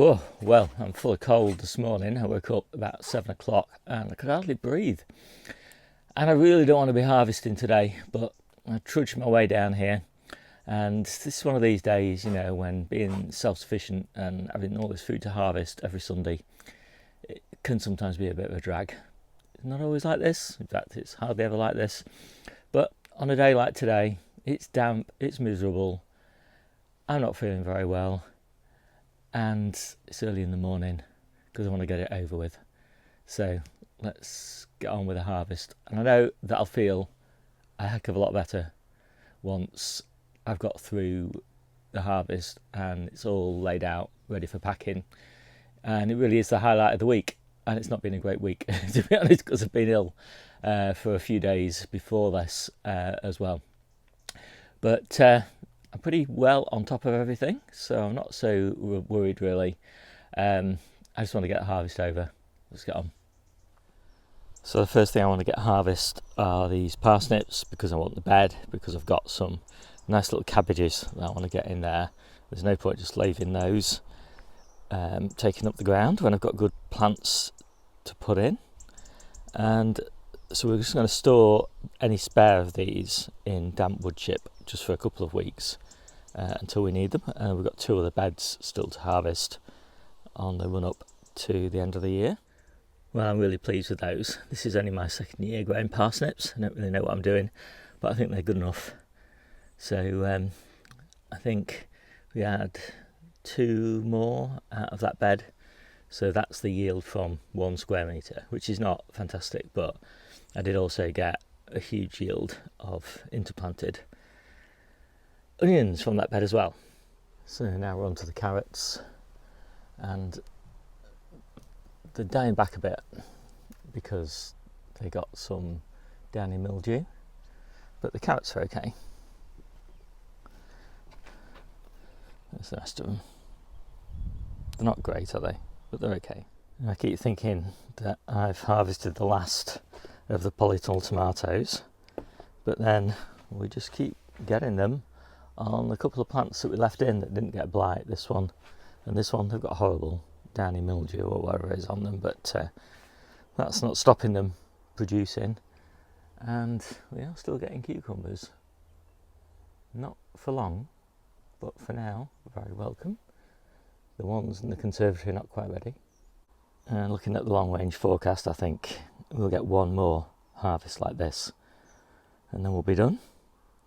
Oh, well, I'm full of cold this morning. I woke up about 7 o'clock and I could hardly breathe. And I really don't want to be harvesting today, but I trudged my way down here. And this is one of these days, when being self-sufficient and having all this food to harvest every Sunday, it can sometimes be a bit of a drag. It's not always like this. In fact, it's hardly ever like this. But on a day like today, it's damp, it's miserable. I'm not feeling very well. And it's early in the morning because I want to get it over with. So let's get on with the harvest. And I know that I'll feel a heck of a lot better once I've got through the harvest and it's all laid out, ready for packing. And it really is the highlight of the week. And it's not been a great week, to be honest, because I've been ill for a few days before this as well. But I'm pretty well on top of everything, so I'm not so worried really. I just want to get the harvest over. Let's get on. So the first thing I want to get harvest are these parsnips because I want the bed, because I've got some nice little cabbages that I want to get in there. There's no point just leaving those taking up the ground when I've got good plants to put in. And so we're just going to store any spare of these in damp wood chip just for a couple of weeks until we need them. And we've got 2 other beds still to harvest on the run up to the end of the year. Well, I'm really pleased with those. This is only my second year growing parsnips. I don't really know what I'm doing, but I think they're good enough. So I think we had 2 more out of that bed. So that's the yield from 1 square metre, which is not fantastic, but I did also get a huge yield of interplanted onions from that bed as well. So now we're on to the carrots, and they're dying back a bit because they got some downy mildew, but the carrots are okay. There's the rest of them. They're not great, are they? But they're okay. And I keep thinking that I've harvested the last of the polytunnel tomatoes, but then we just keep getting them on a couple of plants that we left in that didn't get blight. This one and this one, they've got horrible downy mildew or whatever is on them, but that's not stopping them producing, and we are still getting cucumbers. Not for long, but for now, very welcome. The ones in the conservatory are not quite ready. And looking at the long range forecast, I think we'll get 1 more harvest like this and then we'll be done,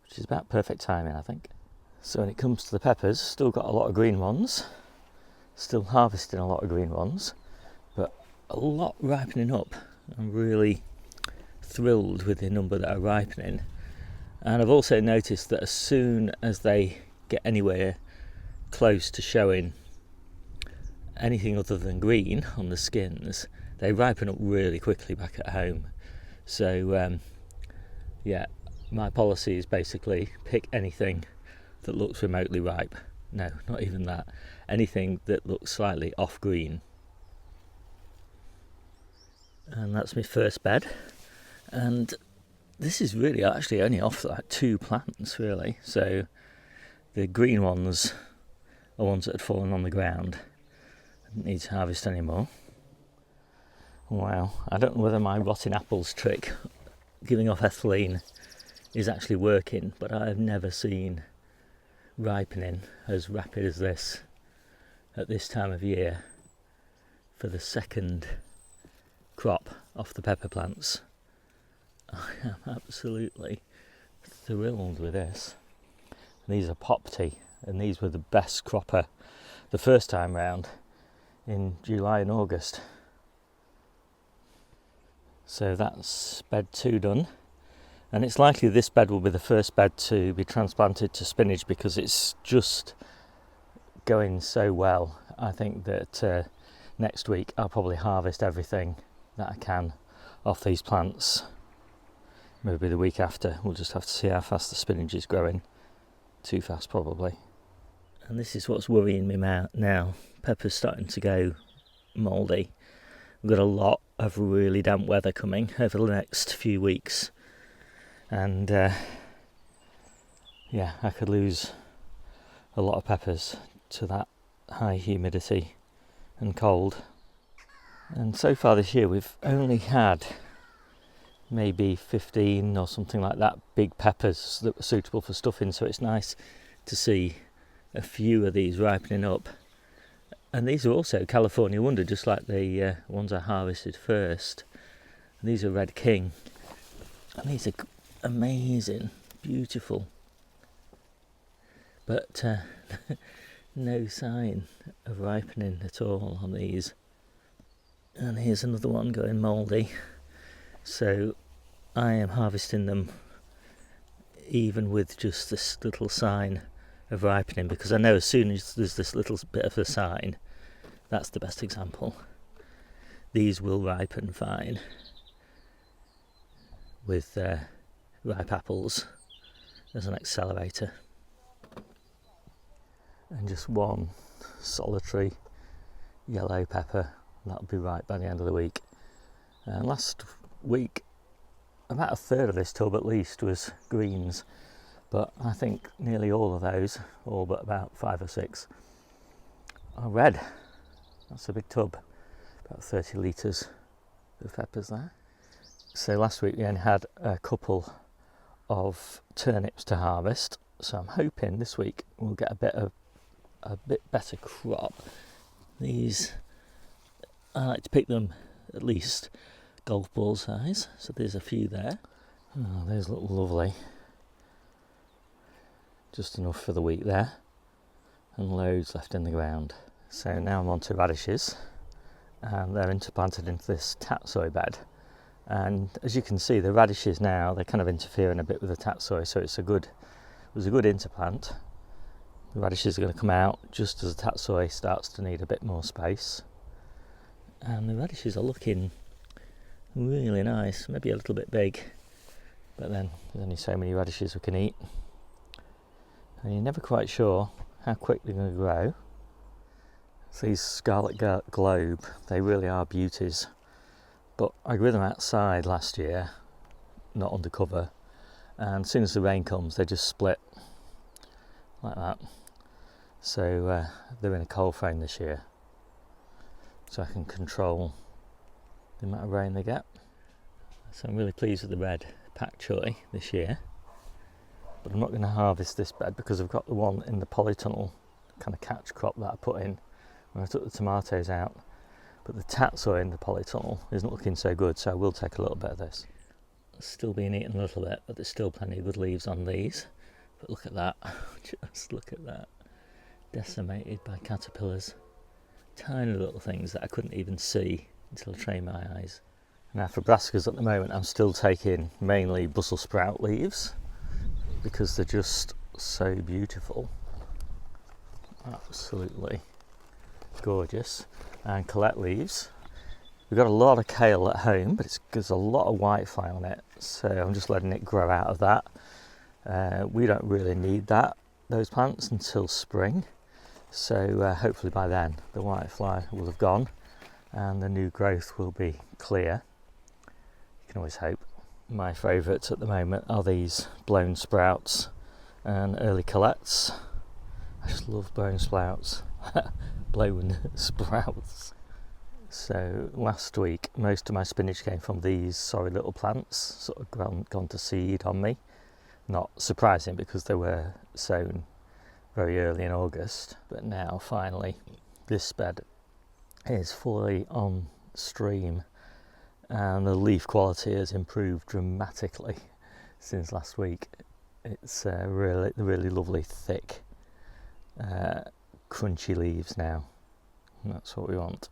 which is about perfect timing, I think. So when it comes to the peppers, still got a lot of green ones, still harvesting a lot of green ones, but a lot ripening up. I'm really thrilled with the number that are ripening. And I've also noticed that as soon as they get anywhere close to showing anything other than green on the skins, they ripen up really quickly back at home. So my policy is basically pick anything that looks remotely ripe. No, not even that. Anything that looks slightly off green. And that's my first bed. And this is really actually only off like 2 plants really. So the green ones are ones that had fallen on the ground. I didn't need to harvest anymore. Wow, I don't know whether my rotting apples trick, giving off ethylene, is actually working, but I've never seen ripening as rapid as this at this time of year for the second crop off the pepper plants. I am absolutely thrilled with this. These are Popti, and these were the best cropper the first time round in July and August. So that's bed 2 done, and it's likely this bed will be the first bed to be transplanted to spinach because it's just going so well. I think that next week I'll probably harvest everything that I can off these plants. Maybe the week after. We'll just have to see how fast the spinach is growing. Too fast probably. And this is what's worrying me now. Pepper's starting to go mouldy. We've got a lot of really damp weather coming over the next few weeks, and I could lose a lot of peppers to that high humidity and cold. And so far this year we've only had maybe 15 or something like that big peppers that were suitable for stuffing, so it's nice to see a few of these ripening up. And these are also California Wonder, just like the ones I harvested first. And these are Red King, and these are amazing, beautiful, but no sign of ripening at all on these. And here's another one going mouldy, so I am harvesting them even with just this little sign of ripening, because I know as soon as there's this little bit of a sign, that's the best example. These will ripen fine with ripe apples as an accelerator. And just one solitary yellow pepper, that'll be ripe by the end of the week. And last week about a third of this tub at least was greens, but I think nearly all of those, all but about 5 or 6, are red. That's a big tub, about 30 litres of peppers there. So last week we only had a couple of turnips to harvest, so I'm hoping this week we'll get a bit better crop. These, I like to pick them at least golf ball size, so there's a few there. Oh, those look lovely. Just enough for the week there, and loads left in the ground. So now I'm on to radishes, and they're interplanted into this tatsoi bed. And as you can see, the radishes now, they're kind of interfering a bit with the tatsoi, so it was a good interplant. The radishes are going to come out just as the tatsoi starts to need a bit more space. And the radishes are looking really nice, maybe a little bit big, but then there's only so many radishes we can eat. And you're never quite sure how quick they're going to grow. So these scarlet globe, they really are beauties. But I grew them outside last year, not under cover, and as soon as the rain comes they just split like that. So they're in a cold frame this year, so I can control the amount of rain they get. So I'm really pleased with the red pak choi this year, but I'm not going to harvest this bed because I've got the one in the polytunnel kind of catch crop that I put in when I took the tomatoes out. But the tatsoi in the polytunnel isn't looking so good, so I will take a little bit of this. It's still being eaten a little bit, but there's still plenty of good leaves on these. But look at that, just look at that. Decimated by caterpillars. Tiny little things that I couldn't even see until I trained my eyes. Now for brassicas at the moment, I'm still taking mainly Brussels sprout leaves because they're just so beautiful. Absolutely gorgeous. And Colette leaves. We've got a lot of kale at home, but there's a lot of whitefly on it, so I'm just letting it grow out of that. We don't really need those plants until spring, so hopefully by then the whitefly will have gone and the new growth will be clear. You can always hope. My favourites at the moment are these blown sprouts and early Colettes. I just love blown sprouts. Blown sprouts. So last week most of my spinach came from these sorry little plants, sort of gone to seed on me. Not surprising because they were sown very early in August, but now finally this bed is fully on stream and the leaf quality has improved dramatically since last week. It's really lovely thick crunchy leaves now, and that's what we want.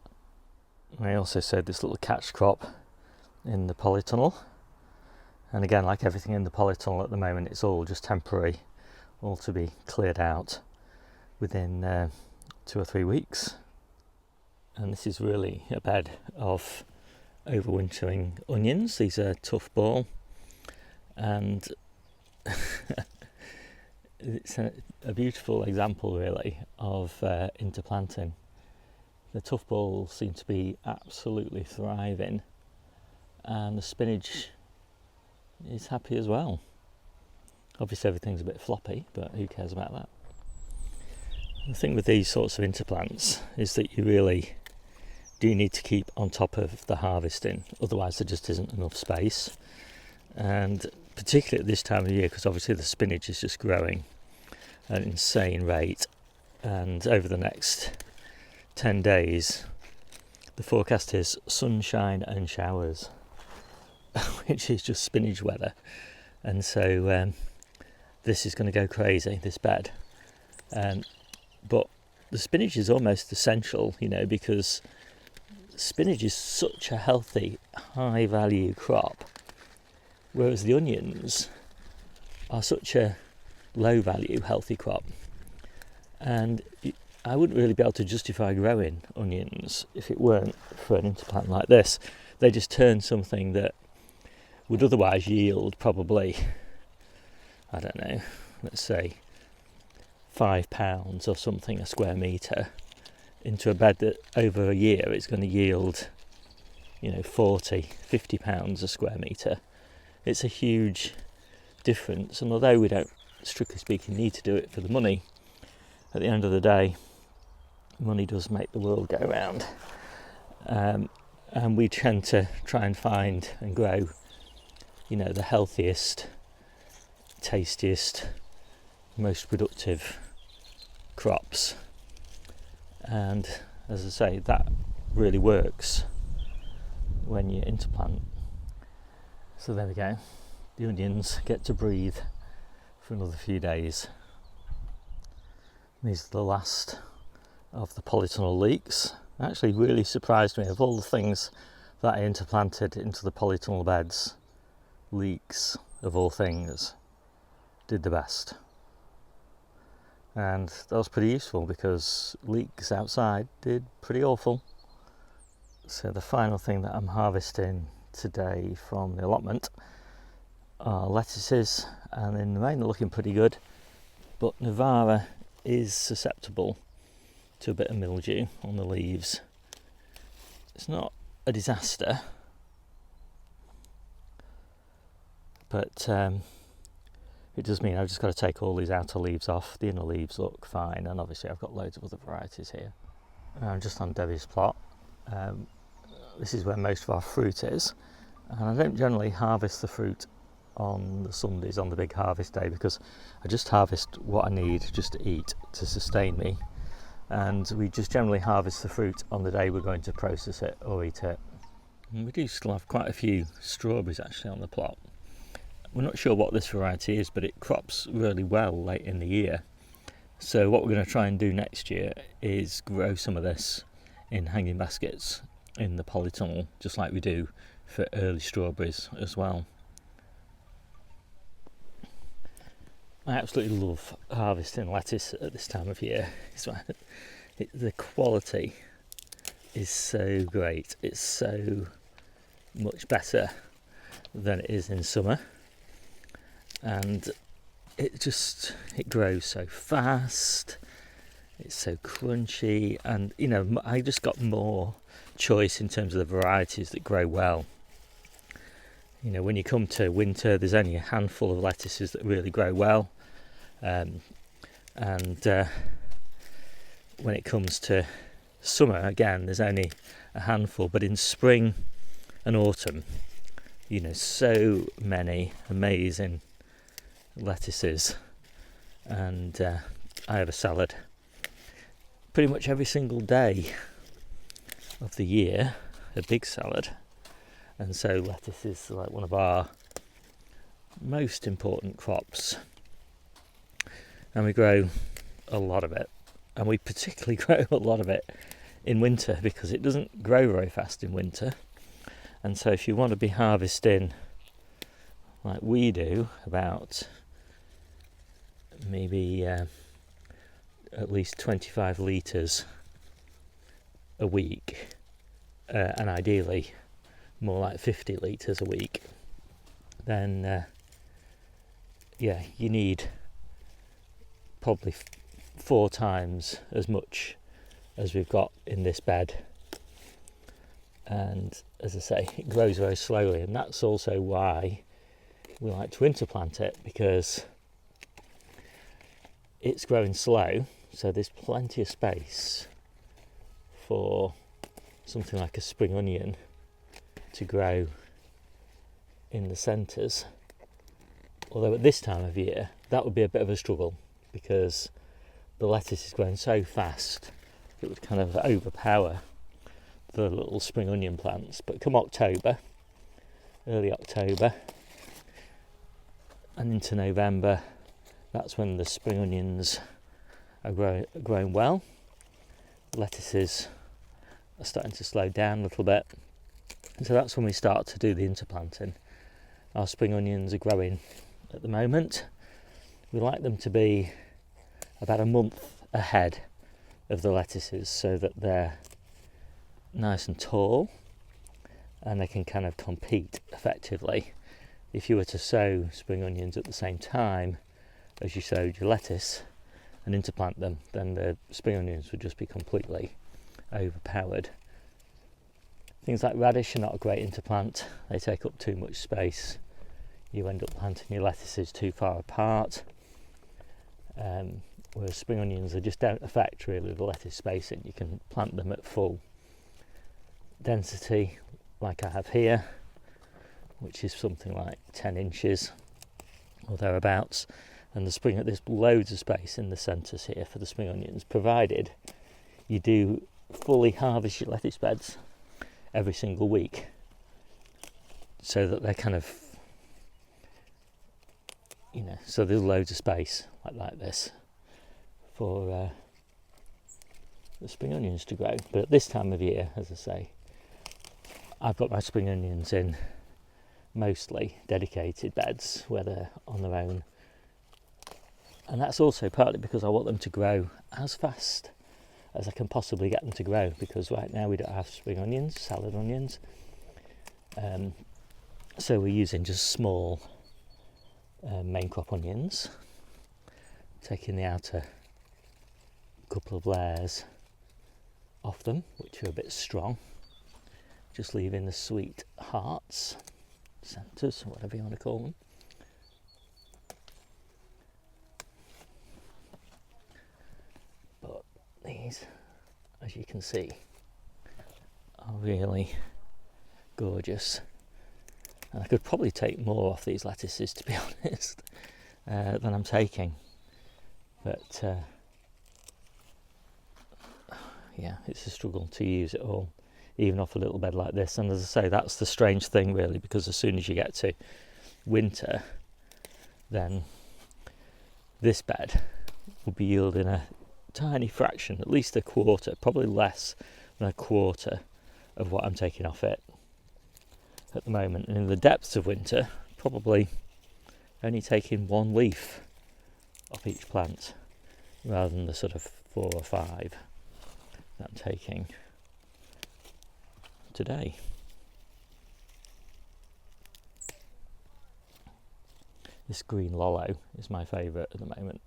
I also sowed this little catch crop in the polytunnel, and again, like everything in the polytunnel at the moment, it's all just temporary, all to be cleared out within 2 or 3 weeks. And this is really a bed of overwintering onions. These are tough ball, and it's a beautiful example really of interplanting. The tough balls seem to be absolutely thriving, and the spinach is happy as well. Obviously everything's a bit floppy, but who cares about that? The thing with these sorts of interplants is that you really do need to keep on top of the harvesting, otherwise there just isn't enough space. And particularly at this time of year, because obviously the spinach is just growing at an insane rate, and over the next 10 days the forecast is sunshine and showers, which is just spinach weather. And so this is going to go crazy, this bed. But the spinach is almost essential, because spinach is such a healthy, high value crop, whereas the onions are such a low value, healthy crop. And I wouldn't really be able to justify growing onions if it weren't for an interplant like this. They just turn something that would otherwise yield probably, I don't know, let's say £5 or something a square metre, into a bed that over a year it's going to yield, 40-50 pounds a square metre. It's a huge difference, and although we don't, strictly speaking, need to do it for the money, at the end of the day, money does make the world go round. And we tend to try and find and grow, the healthiest, tastiest, most productive crops. And as I say, that really works when you interplant. So there we go. The onions get to breathe for another few days. These are the last of the polytunnel leeks. Actually really surprised me, of all the things that I interplanted into the polytunnel beds, leeks of all things did the best. And that was pretty useful because leeks outside did pretty awful. So the final thing that I'm harvesting today from the allotment are lettuces, and in the main they're looking pretty good, but Navara is susceptible to a bit of mildew on the leaves. It's not a disaster, but it does mean I've just got to take all these outer leaves off. The inner leaves look fine, and obviously I've got loads of other varieties here. I'm just on Debbie's plot. This is where most of our fruit is, and I don't generally harvest the fruit on the Sundays on the big harvest day, because I just harvest what I need just to eat to sustain me, and we just generally harvest the fruit on the day we're going to process it or eat it. And we do still have quite a few strawberries actually on the plot. We're not sure what this variety is, but it crops really well late in the year. So what we're going to try and do next year is grow some of this in hanging baskets in the polytunnel, just like we do for early strawberries as well. I absolutely love harvesting lettuce at this time of year. The quality is so great. It's so much better than it is in summer, and it grows so fast. It's so crunchy, and I just got more choice in terms of the varieties that grow well. When you come to winter, there's only a handful of lettuces that really grow well, and when it comes to summer, again, there's only a handful. But in spring and autumn, so many amazing lettuces, and I have a salad pretty much every single day of the year, a big salad. And so lettuce is like one of our most important crops, and we grow a lot of it, and we particularly grow a lot of it in winter because it doesn't grow very fast in winter. And so if you want to be harvesting like we do, about maybe at least 25 litres a week, and ideally more like 50 litres a week, then you need probably 4 times as much as we've got in this bed. And as I say, it grows very slowly, and that's also why we like to interplant it, because it's growing slow, so there's plenty of space for something like a spring onion to grow in the centres, although at this time of year that would be a bit of a struggle because the lettuce is growing so fast it would kind of overpower the little spring onion plants. But come October, early October and into November, that's when the spring onions are growing well. Lettuces are starting to slow down a little bit, and so that's when we start to do the interplanting. Our spring onions are growing at the moment. We like them to be about a month ahead of the lettuces so that they're nice and tall and they can kind of compete effectively. If you were to sow spring onions at the same time as you sowed your lettuce and interplant them, then the spring onions would just be completely overpowered. Things like radish are not a great interplant. They take up too much space. You end up planting your lettuces too far apart. Whereas spring onions, they just don't affect really the lettuce spacing. You can plant them at full density like I have here, which is something like 10 inches or thereabouts, and there's loads of space in the centres here for the spring onions, provided you do fully harvest your lettuce beds every single week so that they're kind of, so there's loads of space like this for the spring onions to grow. But at this time of year, as I say, I've got my spring onions in mostly dedicated beds where they're on their own, and that's also partly because I want them to grow as fast as I can possibly get them to grow, because right now we don't have spring onions, salad onions, so we're using just small main crop onions, taking the outer couple of layers off them which are a bit strong, just leaving the sweet hearts, centres, whatever you want to call them. But these, as you can see, are really gorgeous, and I could probably take more off these lettuces, to be honest, than I'm taking, but yeah, it's a struggle to use it all, even off a little bed like this. And as I say, that's the strange thing really, because as soon as you get to winter, then this bed will be yielding a tiny fraction, at least a quarter, probably less than a quarter of what I'm taking off it at the moment. And in the depths of winter, probably only taking one leaf off each plant rather than the sort of 4 or 5 that I'm taking today. This green lollo is my favourite at the moment.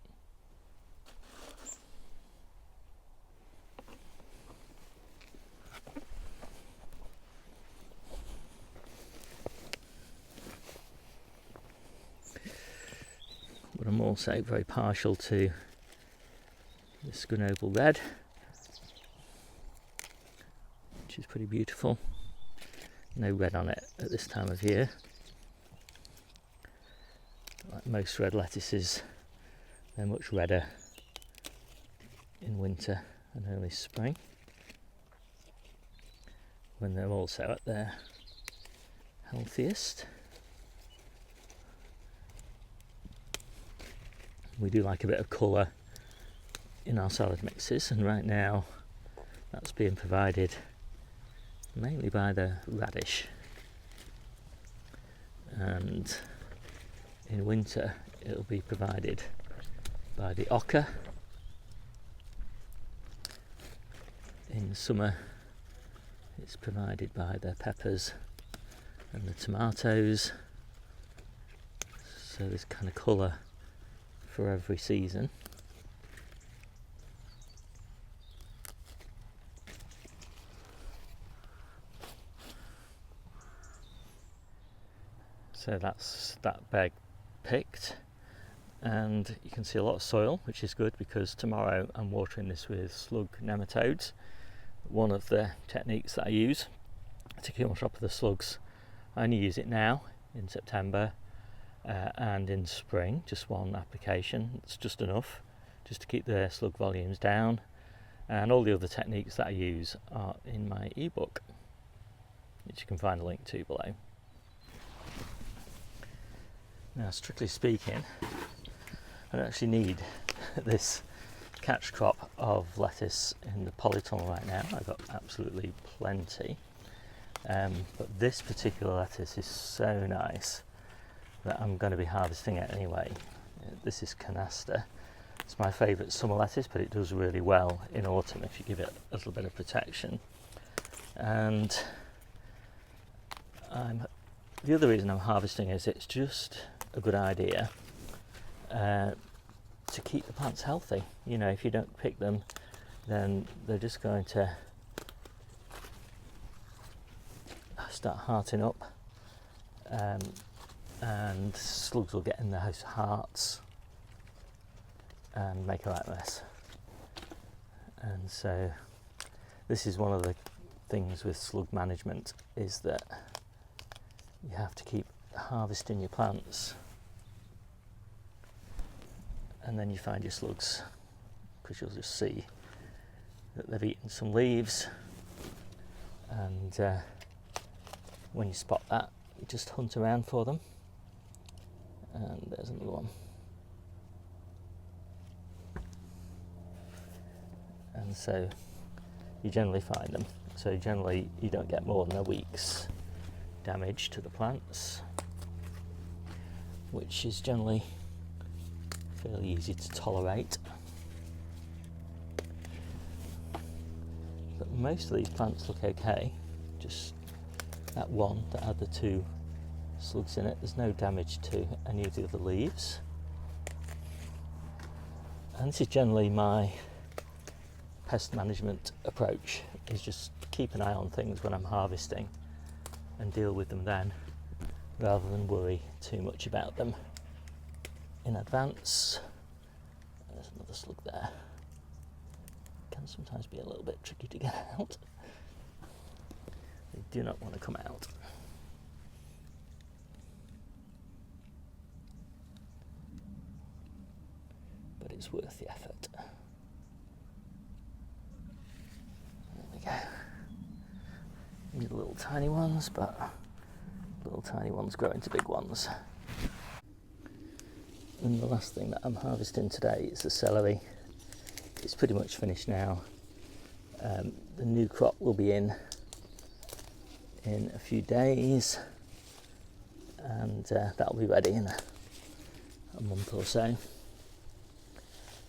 But I'm also very partial to this Grenoble red, which is pretty beautiful. No red on it at this time of year. Like most red lettuces, they're much redder in winter and early spring, when they're also at their healthiest. We do like a bit of colour in our salad mixes, and right now that's being provided mainly by the radish, and in winter it'll be provided by the ochre. In summer it's provided by the peppers and the tomatoes, so there's kind of colour for every season. So that's that bag picked, and you can see a lot of soil, which is good because tomorrow I'm watering this with slug nematodes, one of the techniques that I use to keep on top of the slugs. I only use it now in September and in spring, just one application. It's just enough just to keep the slug volumes down, and all the other techniques that I use are in my ebook, which you can find a link to below. Now, strictly speaking, I don't actually need this catch crop of lettuce in the polytunnel right now. I've got absolutely plenty, but this particular lettuce is so nice that I'm going to be harvesting it anyway. This is canasta. It's my favourite summer lettuce, but it does really well in autumn if you give it a little bit of protection. And the other reason I'm harvesting is it's just a good idea to keep the plants healthy. You know, if you don't pick them, then they're just going to start hearting up, and slugs will get in their hearts and make a right mess. And so this is one of the things with slug management, is that you have to keep harvesting your plants, and then you find your slugs, because you'll just see that they've eaten some leaves, and when you spot that, you just hunt around for them. And there's another one. And so you generally find them. So generally you don't get more than a week's damage to the plants, which is generally fairly easy to tolerate. But most of these plants look okay. Just that one that had the 2 slugs in it, there's no damage to any of the other leaves. And this is generally my pest management approach, is just keep an eye on things when I'm harvesting and deal with them then, rather than worry too much about them in advance. There's another slug there. Can sometimes be a little bit tricky to get out. They do not want to come out. But it's worth the effort. There we go. These are little tiny ones, but little tiny ones grow into big ones. And the last thing that I'm harvesting today is the celery. It's pretty much finished now. The new crop will be in a few days, and that'll be ready in a month or so.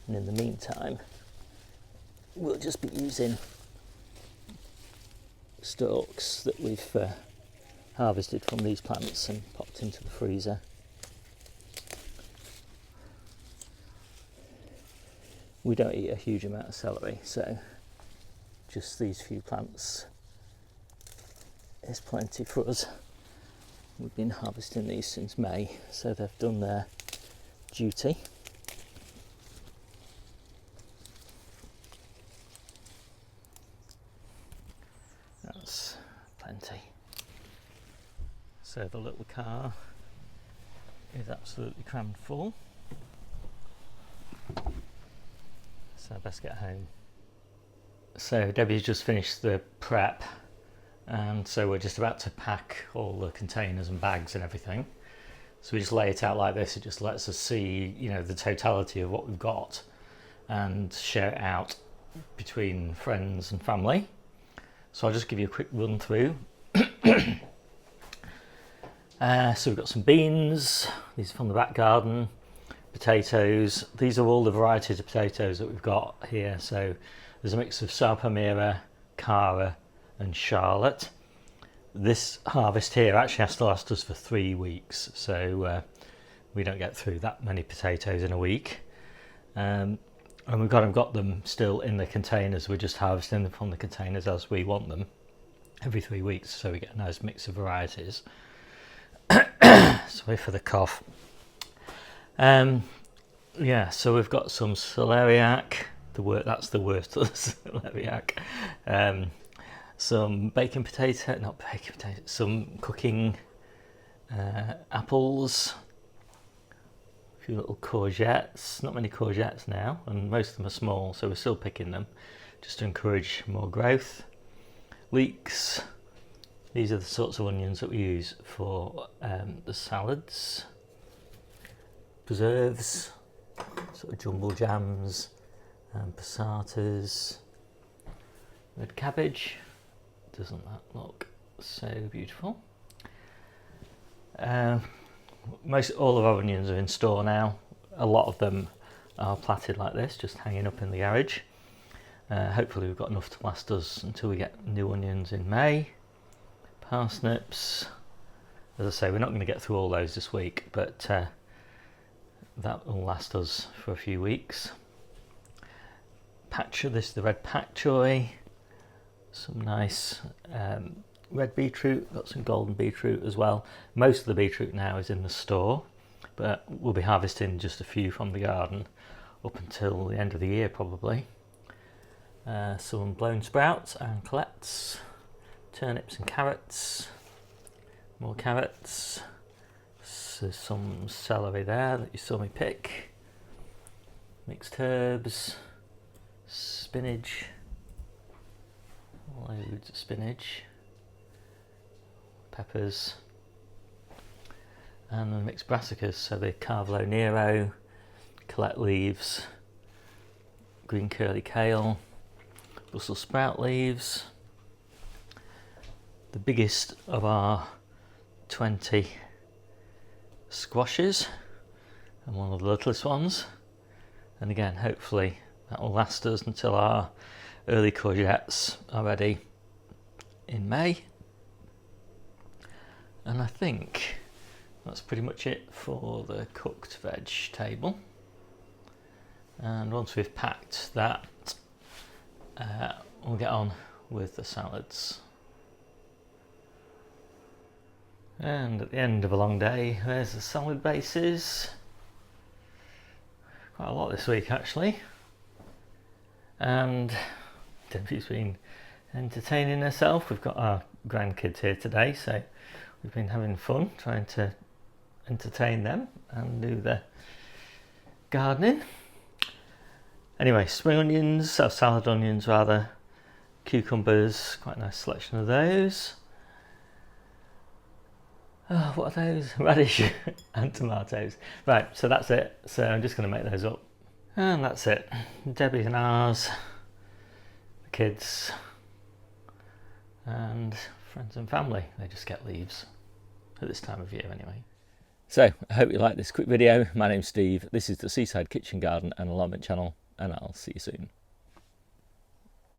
And in the meantime, we'll just be using stalks that we've harvested from these plants and popped into the freezer. We don't eat a huge amount of celery, so just these few plants is plenty for us. We've been harvesting these since May, so they've done their duty. That's plenty. So the little car is absolutely crammed full, so I best get home. So Debbie's just finished the prep, and so we're just about to pack all the containers and bags and everything. So we just lay it out like this. It just lets us see, you know, the totality of what we've got and share it out between friends and family. So I'll just give you a quick run through. So we've got some beans, these are from the back garden, potatoes. These are all the varieties of potatoes that we've got here. So there's a mix of Sao Palmyra, Cara and Charlotte. This harvest here actually has to last us for 3 weeks, so we don't get through that many potatoes in a week. And we've got them still in the containers. We're just harvesting them from the containers as we want them every 3 weeks, so we get a nice mix of varieties. Sorry for the cough. Yeah, so we've got some celeriac, That's the worst of the celeriac. Some baking potato, not baking potato, some cooking apples, a few little courgettes, not many courgettes now, and most of them are small, so we're still picking them just to encourage more growth. Leeks, these are the sorts of onions that we use for the salads. Preserves, sort of jumble jams, passatas. Red cabbage, doesn't that look so beautiful? Most all of our onions are in store now. A lot of them are platted like this, just hanging up in the garage. Hopefully we've got enough to last us until we get new onions in May. Parsnips, as I say, we're not going to get through all those this week, but that will last us for a few weeks. This is the red pak choy. Some nice red beetroot, got some golden beetroot as well. Most of the beetroot now is in the store, but we'll be harvesting just a few from the garden up until the end of the year probably. Some blown sprouts and colettes, turnips and carrots, more carrots. So some celery there that you saw me pick, mixed herbs, spinach, loads of spinach, peppers, and then mixed brassicas, so the Carvelo Nero, colette leaves, green curly kale, Brussels sprout leaves. The biggest of our 20 squashes and one of the littlest ones, and again hopefully that will last us until our early courgettes are ready in May. And I think that's pretty much it for the cooked veg table. And once we've packed that, we'll get on with the salads. And at the end of a long day, there's the salad bases. Quite a lot this week actually. And Debbie's been entertaining herself. We've got our grandkids here today, so we've been having fun trying to entertain them and do the gardening. Anyway, spring onions, salad onions rather, cucumbers, quite a nice selection of those. Oh, what are those? Radish and tomatoes. Right, so that's it. So I'm just going to make those up. And that's it. Debbie's and ours, the kids, and friends and family. They just get leaves at this time of year anyway. So I hope you like this quick video. My name's Steve. This is the Seaside Kitchen Garden and Allotment channel, and I'll see you soon.